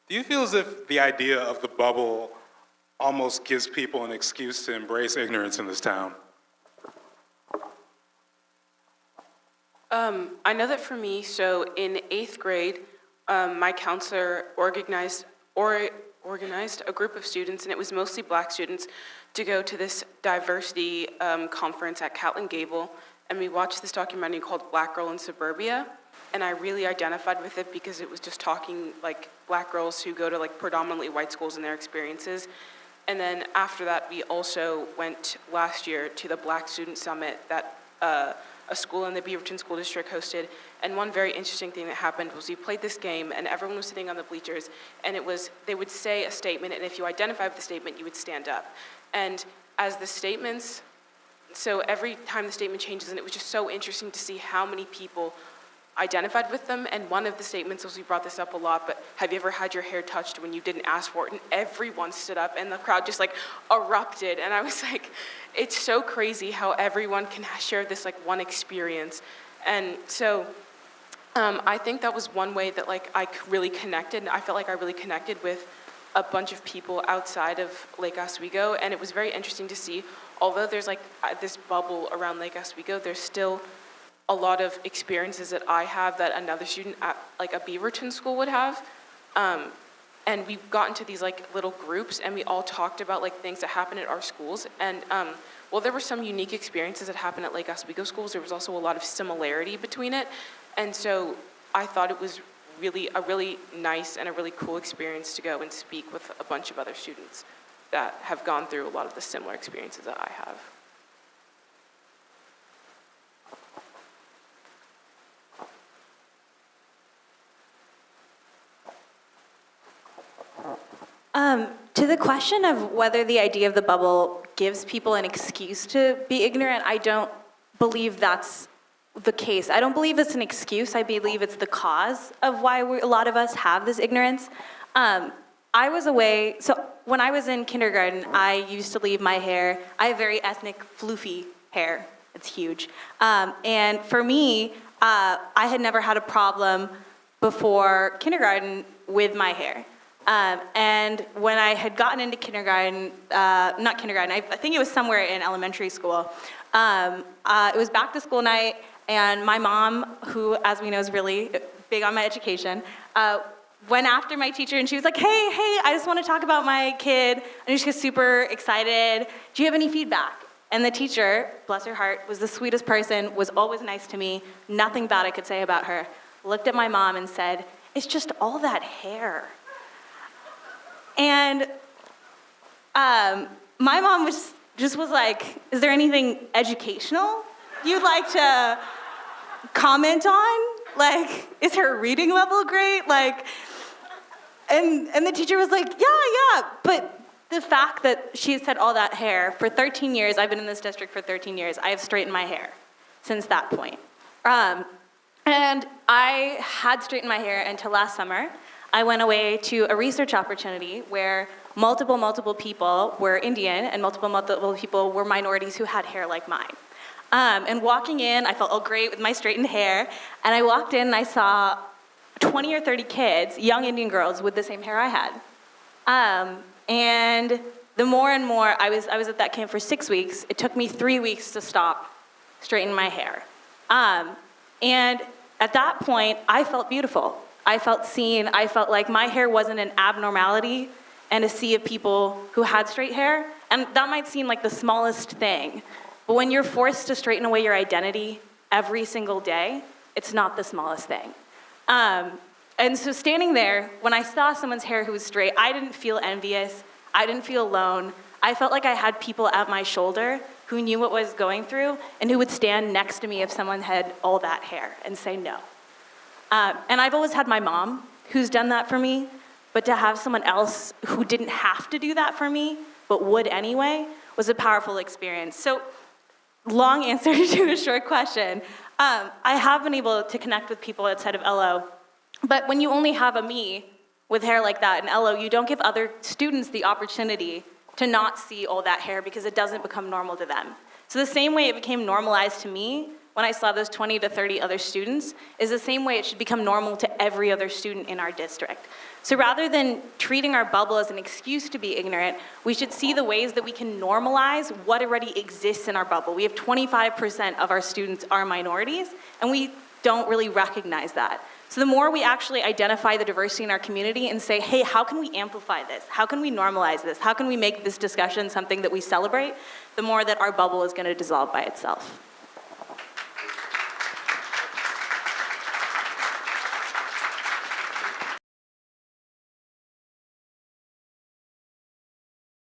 Do you feel as if the idea of the bubble almost gives people an excuse to embrace ignorance in this town? I know that for me, so in 8th grade, my counselor organized a group of students, and it was mostly Black students, to go to this diversity conference at Catlin Gable, and we watched this documentary called Black Girl in Suburbia, and I really identified with it because it was just talking like Black girls who go to like predominantly white schools and their experiences. And then after that, we also went last year to the Black Student Summit that a school in the Beaverton School District hosted. And one very interesting thing that happened was we played this game and everyone was sitting on the bleachers, and they would say a statement, and if you identify with the statement, you would stand up. And as the statements, so every time the statement changes, and it was just so interesting to see how many people identified with them. And one of the statements was, we brought this up a lot, but have you ever had your hair touched when you didn't ask for it? And everyone stood up and the crowd just like erupted. And I was like, it's so crazy how everyone can share this like one experience. And so I think that was one way that like I really connected. I felt like I really connected with a bunch of people outside of Lake Oswego. And it was very interesting to see, although there's like this bubble around Lake Oswego, there's still a lot of experiences that I have that another student at like a Beaverton school would have. And we got into these like little groups and we all talked about like things that happen at our schools. And while there were some unique experiences that happened at Lake Oswego schools, there was also a lot of similarity between it. And so I thought it was really a really nice and a really cool experience to go and speak with a bunch of other students that have gone through a lot of the similar experiences that I have. To the question of whether the idea of the bubble gives people an excuse to be ignorant, I don't believe that's the case. I don't believe it's an excuse. I believe it's the cause of why a lot of us have this ignorance. I was away, so when I was in kindergarten, I used to leave my hair, I have very ethnic, floofy hair. It's huge. And for me, I had never had a problem before kindergarten with my hair. And when I had gotten into kindergarten, not kindergarten, I think it was somewhere in elementary school, it was back to school night, and my mom, who, as we know, is really big on my education, went after my teacher, and she was like, hey, I just want to talk about my kid. Anushka's super excited. Do you have any feedback? And the teacher, bless her heart, was the sweetest person, was always nice to me, nothing bad I could say about her, looked at my mom and said, it's just all that hair. And my mom was like, is there anything educational you'd like to comment on? Like, is her reading level great? Like, and the teacher was like, yeah, but the fact that she had said all that hair, for 13 years, I've been in this district for 13 years, I have straightened my hair since that point. And I had straightened my hair until last summer. I went away to a research opportunity where multiple people were Indian and multiple people were minorities who had hair like mine. And walking in, I felt all great with my straightened hair, and I walked in and I saw 20 or 30 kids, young Indian girls with the same hair I had. And the more and more, I was at that camp for 6 weeks. It took me 3 weeks to stop straightening my hair. And at that point, I felt beautiful. I felt seen. I felt like my hair wasn't an abnormality and a sea of people who had straight hair. And that might seem like the smallest thing, but when you're forced to straighten away your identity every single day, it's not the smallest thing. And so standing there, when I saw someone's hair who was straight, I didn't feel envious. I didn't feel alone. I felt like I had people at my shoulder who knew what I was going through and who would stand next to me if someone had all that hair and say no. And I've always had my mom who's done that for me, but to have someone else who didn't have to do that for me, but would anyway, was a powerful experience. So, long answer to a short question. I have been able to connect with people outside of LO, but when you only have a me with hair like that in LO, you don't give other students the opportunity to not see all that hair because it doesn't become normal to them. So the same way it became normalized to me, when I saw those 20 to 30 other students is the same way it should become normal to every other student in our district. So rather than treating our bubble as an excuse to be ignorant, we should see the ways that we can normalize what already exists in our bubble. We have 25% of our students are minorities, and we don't really recognize that. So the more we actually identify the diversity in our community and say, hey, how can we amplify this? How can we normalize this? How can we make this discussion something that we celebrate? The more that our bubble is going to dissolve by itself.